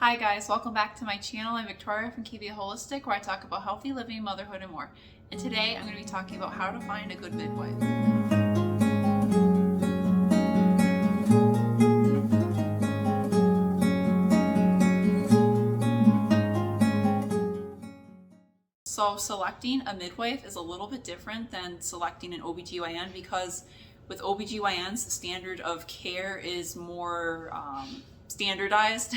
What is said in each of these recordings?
Hi guys, welcome back to my channel. I'm Victoria from Keep It Holistic, where I talk about healthy living, motherhood, and more. And today I'm going to be talking about how to find a good midwife. So selecting a midwife is a little bit different than selecting an OBGYN because with OBGYNs, the standard of care is more standardized.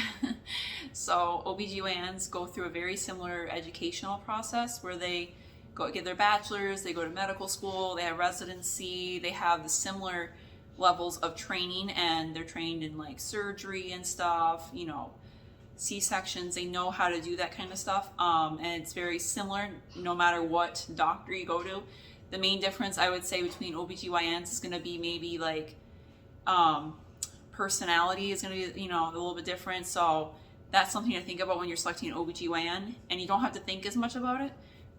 So OBGYNs go through a very similar educational process where they go get their bachelor's, they go to medical school, they have residency, they have the similar levels of training, and they're trained in like surgery and stuff, C-sections. They know how to do that kind of stuff, and it's very similar no matter what doctor you go to. The main difference I would say between OBGYNs is going to be maybe like personality is going to be a little bit different. So that's something to think about when you're selecting an OBGYN, and you don't have to think as much about it.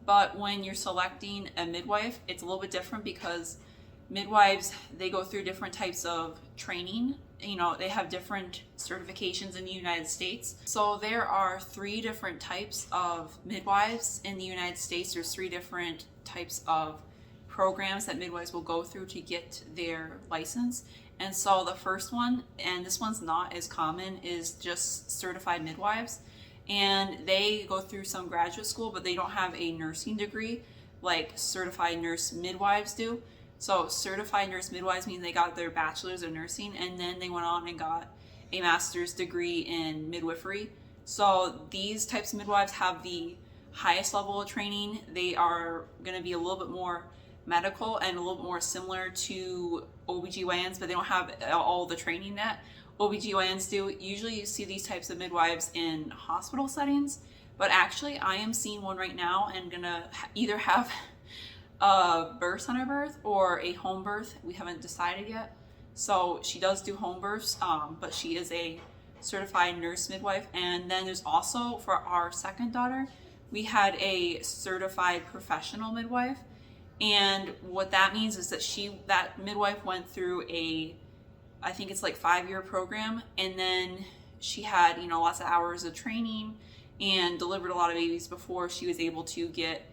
But when you're selecting a midwife, it's a little bit different because midwives, they go through different types of training. They have different certifications in the United States. So there are 3 different types of midwives in the United States. There's 3 different types of programs that midwives will go through to get their license. And so the first one, and this one's not as common, is just certified midwives. And they go through some graduate school, but they don't have a nursing degree like certified nurse midwives do. So certified nurse midwives mean they got their bachelor's of nursing and then they went on and got a master's degree in midwifery. So these types of midwives have the highest level of training. They are going to be a little bit more medical and a little bit more similar to OBGYNs, but they don't have all the training that OBGYNs do. Usually you see these types of midwives in hospital settings, but actually I am seeing one right now and gonna either have a birth center birth or a home birth. We haven't decided yet. So she does do home births, but she is a certified nurse midwife. And then there's also, for our second daughter, we had a certified professional midwife. And what that means is that midwife went through I think it's like 5-year program, and then she had lots of hours of training and delivered a lot of babies before she was able to get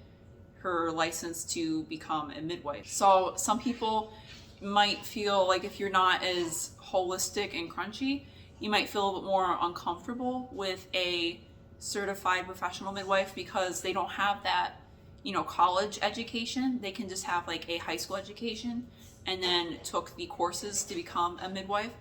her license to become a midwife. So some people might feel like if you're not as holistic and crunchy, you might feel a little bit more uncomfortable with a certified professional midwife because they don't have that college education. They can just have like a high school education and then took the courses to become a midwife.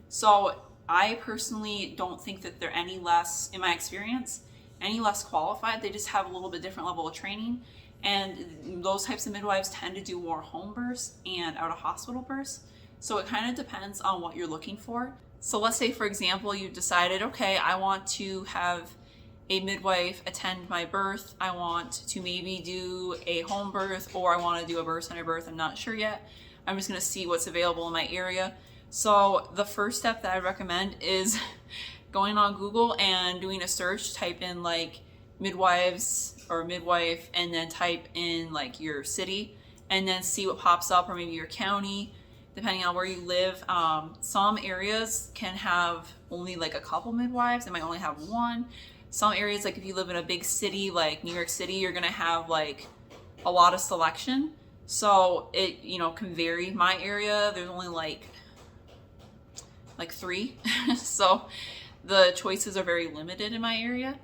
So I personally don't think that they're any less, in my experience, any less qualified. They just have a little bit different level of training. And those types of midwives tend to do more home births and out of hospital births. So it kind of depends on what you're looking for. So let's say, for example, you decided, okay, I want to have a midwife attend my birth. I want to maybe do a home birth, or I want to do a birth center birth. I'm not sure yet. I'm just going to see what's available in my area. So the first step that I recommend is going on Google and doing a search. Type in like midwives or midwife, and then type in like your city, and then see what pops up, or maybe your county, depending on where you live. Some areas can have only like a couple midwives. They might only have one. Some areas, like if you live in a big city like New York City, you're gonna have like a lot of selection. So it can vary. My area, there's only like 3. So the choices are very limited in my area.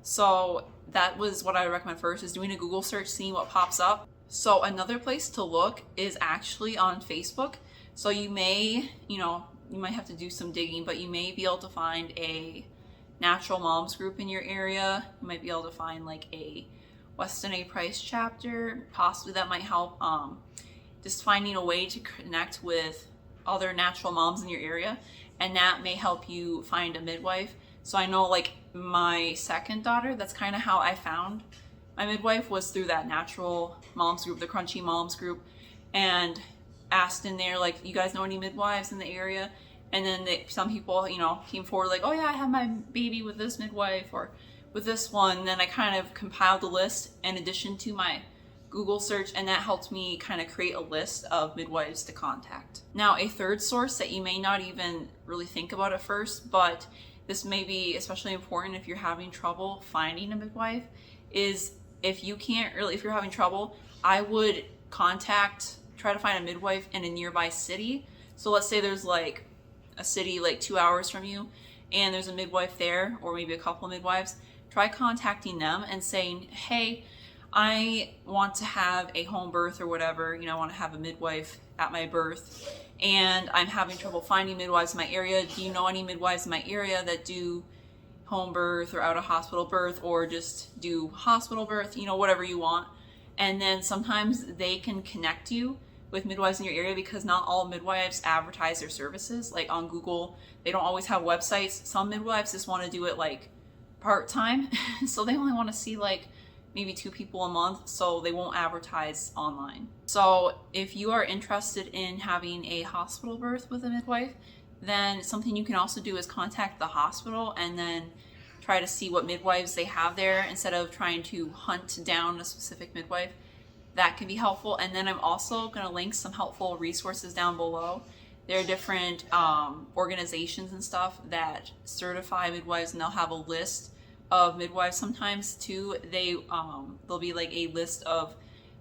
So that was what I would recommend first, is doing a Google search, seeing what pops up. So another place to look is actually on Facebook. So you may, you might have to do some digging, but you may be able to find a natural moms group in your area. You might be able to find like a Weston A. Price chapter. Possibly that might help. Just finding a way to connect with other natural moms in your area, and that may help you find a midwife. So I know like my second daughter, that's kind of how I found my midwife, was through that natural moms group, the Crunchy Moms group, and asked in there like, you guys know any midwives in the area? And then some people, came forward like, oh yeah, I have my baby with this midwife or with this one. And then I kind of compiled a list in addition to my Google search, and that helped me kind of create a list of midwives to contact. Now, a third source that you may not even really think about at first, but this may be especially important if you're having trouble finding a midwife, is if you're having trouble, I would try to find a midwife in a nearby city. So let's say there's like a city like 2 hours from you and there's a midwife there, or maybe a couple of midwives. Try contacting them and saying, hey, I want to have a home birth or whatever, I want to have a midwife at my birth, and I'm having trouble finding midwives in my area. Do you know any midwives in my area that do home birth or out of hospital birth, or just do hospital birth, whatever you want. And then sometimes they can connect you with midwives in your area, because not all midwives advertise their services. Like on Google, they don't always have websites. Some midwives just want to do it like part-time. So they only want to see like maybe 2 people a month, so they won't advertise online. So if you are interested in having a hospital birth with a midwife, then something you can also do is contact the hospital and then try to see what midwives they have there instead of trying to hunt down a specific midwife. That can be helpful. And then I'm also going to link some helpful resources down below. There are different organizations and stuff that certify midwives, and they'll have a list of midwives sometimes too. There'll be like a list of,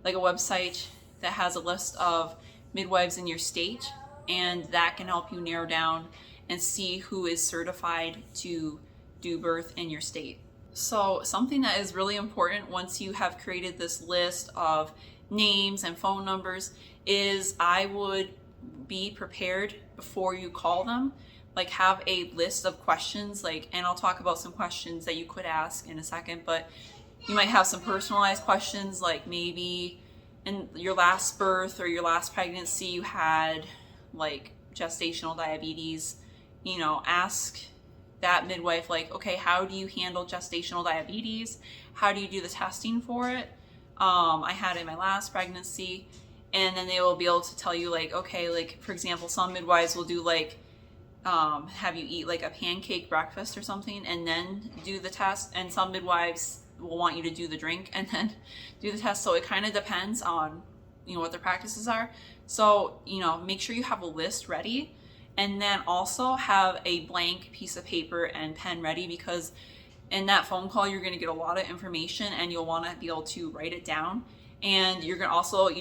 like a website that has a list of midwives in your state, and that can help you narrow down and see who is certified to do birth in your state. So something that is really important once you have created this list of names and phone numbers is I would be prepared before you call them. Like have a list of questions, and I'll talk about some questions that you could ask in a second, but you might have some personalized questions, like maybe in your last birth or your last pregnancy you had like gestational diabetes. Ask that midwife, like, okay, how do you handle gestational diabetes? How do you do the testing for it? I had it in my last pregnancy. And then they will be able to tell you, like, okay, like for example, some midwives will do like have you eat like a pancake breakfast or something and then do the test, and some midwives will want you to do the drink and then do the test. So it kind of depends on what their practices are. So make sure you have a list ready, and then also have a blank piece of paper and pen ready, because in that phone call you're going to get a lot of information and you'll want to be able to write it down. And you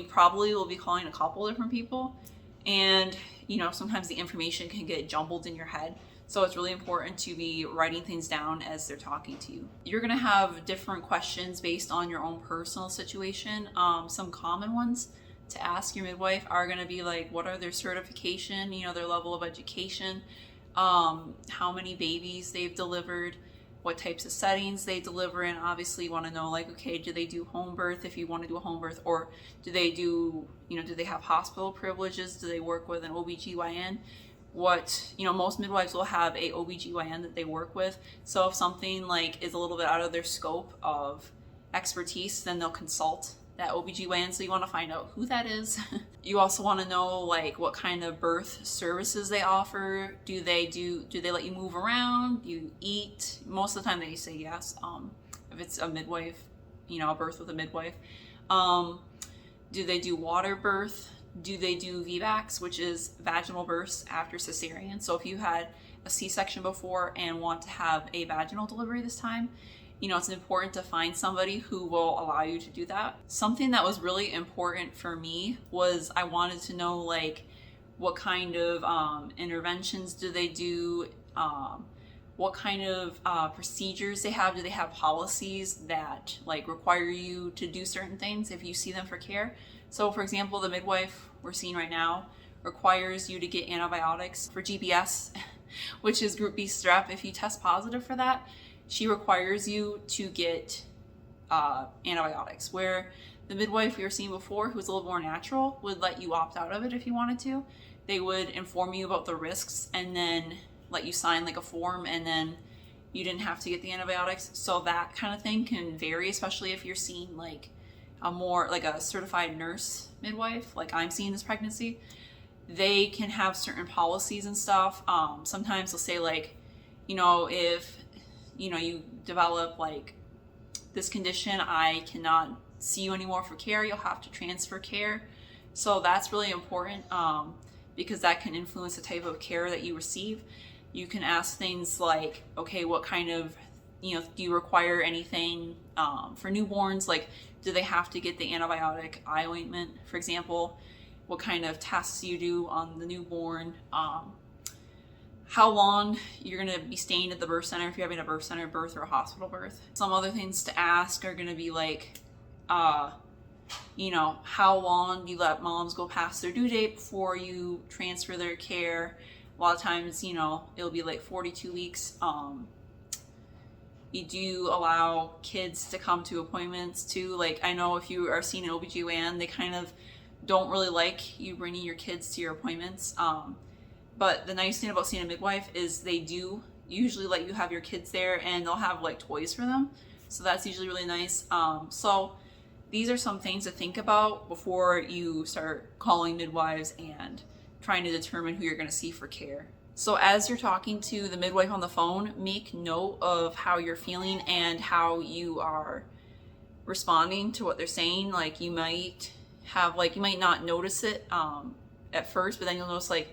probably will be calling a couple different people, and sometimes the information can get jumbled in your head. So it's really important to be writing things down as they're talking to you. You're gonna have different questions based on your own personal situation. Some common ones to ask your midwife are gonna be like, what are their certification, their level of education, how many babies they've delivered, what types of settings they deliver in. Obviously you want to know, like, okay, do they do home birth if you want to do a home birth, or do they have hospital privileges? Do they work with an OBGYN? Most midwives will have a OBGYN that they work with. So if something like is a little bit out of their scope of expertise, then they'll consult that OBGYN. So you want to find out who that is. You also want to know like what kind of birth services they offer. Do they let you move around? Do you eat? Most of the time they say yes. If it's a midwife, a birth with a midwife. Do they do water birth? Do they do VBACs, which is vaginal births after cesarean? So if you had a C-section before and want to have a vaginal delivery this time, it's important to find somebody who will allow you to do that. Something that was really important for me was I wanted to know like what kind of interventions do they do, what kind of procedures they have. Do they have policies that like require you to do certain things if you see them for care? So for example, the midwife we're seeing right now requires you to get antibiotics for GBS, which is group B strep. If you test positive for that, she requires you to get antibiotics, where the midwife we were seeing before, who was a little more natural, would let you opt out of it if you wanted to. They would inform you about the risks and then let you sign like a form, and then you didn't have to get the antibiotics. So that kind of thing can vary, especially if you're seeing like a more like a certified nurse midwife, like I'm seeing this pregnancy. They can have certain policies and stuff. Sometimes they'll say like, if you develop like this condition, I cannot see you anymore for care. You'll have to transfer care. So that's really important because that can influence the type of care that you receive. You can ask things like, okay, what kind of, do you require anything for newborns? Like, do they have to get the antibiotic eye ointment, for example? What kind of tests you do on the newborn? How long you're going to be staying at the birth center if you're having a birth center birth or a hospital birth. Some other things to ask are going to be like, how long do you let moms go past their due date before you transfer their care? A lot of times, it'll be like 42 weeks. You do allow kids to come to appointments too. Like, I know if you are seeing an OBGYN, they kind of don't really like you bringing your kids to your appointments. But the nice thing about seeing a midwife is they do usually let you have your kids there, and they'll have like toys for them. So that's usually really nice. So these are some things to think about before you start calling midwives and trying to determine who you're going to see for care. So as you're talking to the midwife on the phone, make note of how you're feeling and how you are responding to what they're saying. Like, you might not notice it at first, but then you'll notice like,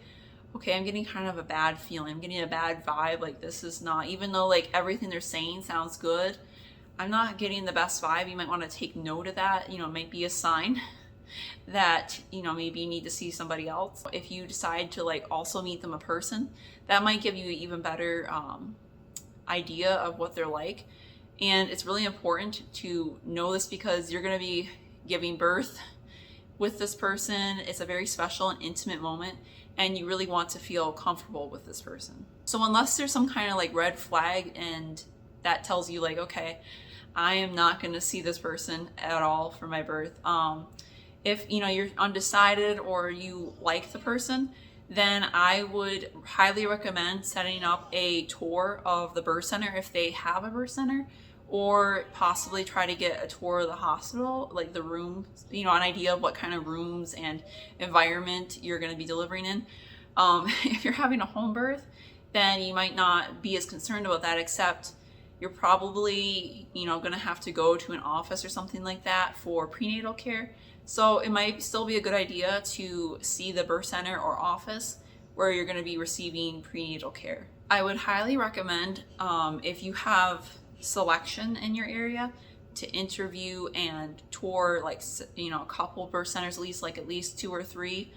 okay, I'm getting kind of a bad feeling. I'm getting a bad vibe. Like, this is not, even though like everything they're saying sounds good, I'm not getting the best vibe. You might want to take note of that. It might be a sign that, maybe you need to see somebody else. If you decide to like also meet them in person, that might give you an even better idea of what they're like. And it's really important to know this because you're going to be giving birth with this person. It's a very special and intimate moment, and you really want to feel comfortable with this person. So unless there's some kind of like red flag and that tells you like, okay, I am not going to see this person at all for my birth. If you're undecided or you like the person, then I would highly recommend setting up a tour of the birth center if they have a birth center, or possibly try to get a tour of the hospital, like the room, an idea of what kind of rooms and environment you're going to be delivering in. If you're having a home birth, then you might not be as concerned about that, except you're probably, going to have to go to an office or something like that for prenatal care. So it might still be a good idea to see the birth center or office where you're going to be receiving prenatal care. I would highly recommend, if you have selection in your area, to interview and tour like, a couple birth centers, at least 2 or 3,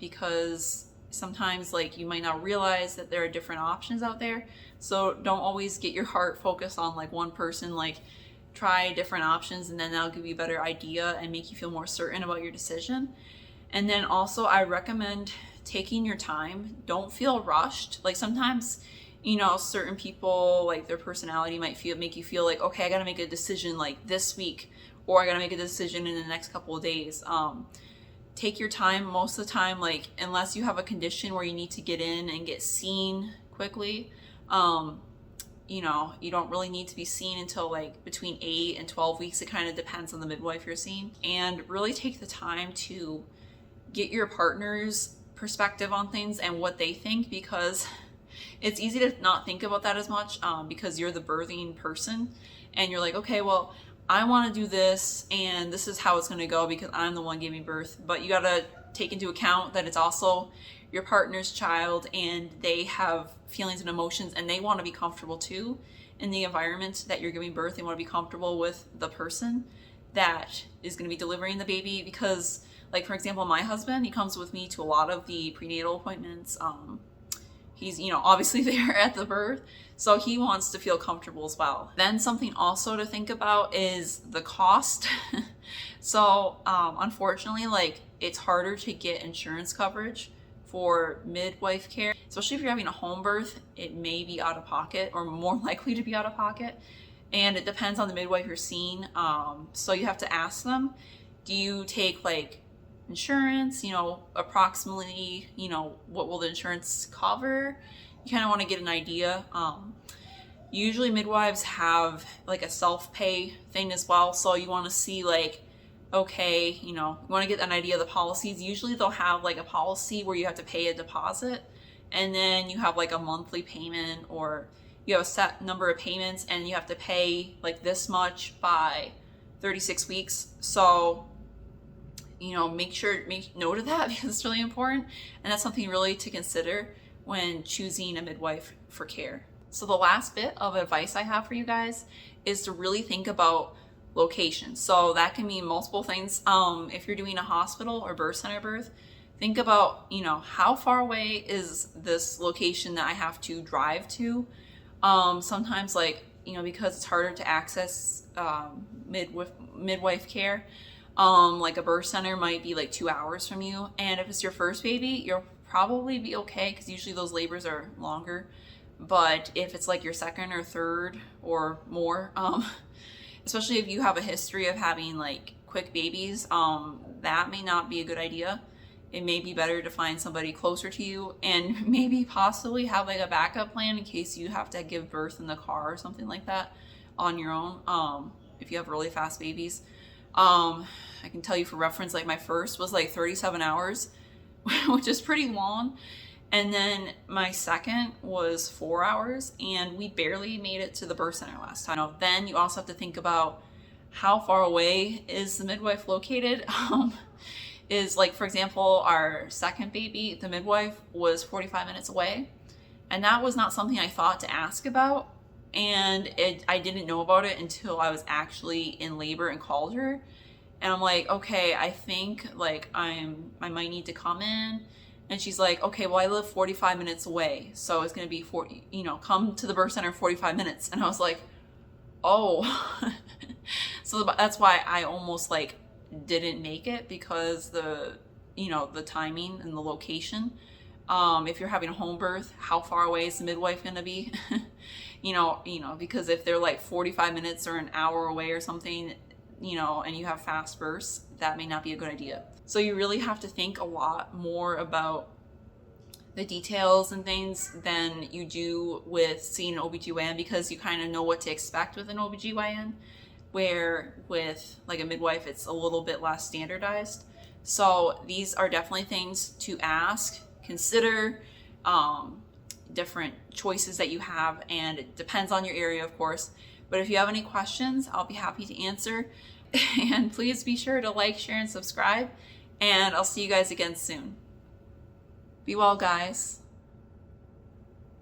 because sometimes like you might not realize that there are different options out there. So don't always get your heart focused on like one person. Like, try different options, and then that'll give you a better idea and make you feel more certain about your decision. And then also I recommend taking your time. Don't feel rushed. Like, sometimes certain people, like, their personality might make you feel like, okay, I gotta make a decision like this week, or I gotta make a decision in the next couple of days. Take your time. Most of the time, like, unless you have a condition where you need to get in and get seen quickly, you don't really need to be seen until like between 8 and 12 weeks. It kind of depends on the midwife you're seeing. And really take the time to get your partner's perspective on things and what they think, because it's easy to not think about that as much, because you're the birthing person and you're like, okay, well, I want to do this and this is how it's going to go because I'm the one giving birth. But you got to take into account that it's also your partner's child, and they have feelings and emotions, and they want to be comfortable too in the environment that you're giving birth. They want to be comfortable with the person that is going to be delivering the baby, because, like, for example, my husband, he comes with me to a lot of the prenatal appointments. He's, obviously there at the birth, so he wants to feel comfortable as well. Then something also to think about is the cost. So unfortunately, like, it's harder to get insurance coverage for midwife care, especially if you're having a home birth. It may be out of pocket, or more likely to be out of pocket, and it depends on the midwife you're seeing. So you have to ask them, do you take like insurance? Approximately, what will the insurance cover? You kind of want to get an idea. Usually midwives have like a self-pay thing as well, so you want to see like, okay, you want to get an idea of the policies. Usually they'll have like a policy where you have to pay a deposit, and then you have like a monthly payment, or you have a set number of payments and you have to pay like this much by 36 weeks. So, make note of that because it's really important. And that's something really to consider when choosing a midwife for care. So the last bit of advice I have for you guys is to really think about location. So that can mean multiple things. If you're doing a hospital or birth center birth, think about, how far away is this location that I have to drive to? Sometimes because it's harder to access midwife care, like a birth center might be like 2 hours from you. And if it's your first baby, you'll probably be okay because usually those labors are longer. But if it's like your second or third or more, especially if you have a history of having like quick babies, that may not be a good idea. It may be better to find somebody closer to you and maybe possibly have like a backup plan in case you have to give birth in the car or something like that on your own, if you have really fast babies. I can tell you for reference, like my first was like 37 hours, which is pretty long. And then my second was 4 hours, and we barely made it to the birth center last time. Then you also have to think about how far away is the midwife located. Is like, for example, our second baby, the midwife was 45 minutes away. And that was not something I thought to ask about. And I didn't know about it until I was actually in labor and called her. And I'm like, okay, I think like I might need to come in. And she's like, okay, well, I live 45 minutes away. So it's going to be come to the birth center in 45 minutes. And I was like, oh, so that's why I almost like didn't make it, because the timing and the location. If you're having a home birth, how far away is the midwife going to be? Because if they're like 45 minutes or an hour away or something, and you have fast births, that may not be a good idea. So you really have to think a lot more about the details and things than you do with seeing an OBGYN, because you kind of know what to expect with an OBGYN, where with like a midwife, it's a little bit less standardized. So these are definitely things to ask, consider, different choices that you have, and it depends on your area, of course. But if you have any questions, I'll be happy to answer. And please be sure to like, share, and subscribe. And I'll see you guys again soon. Be well, guys.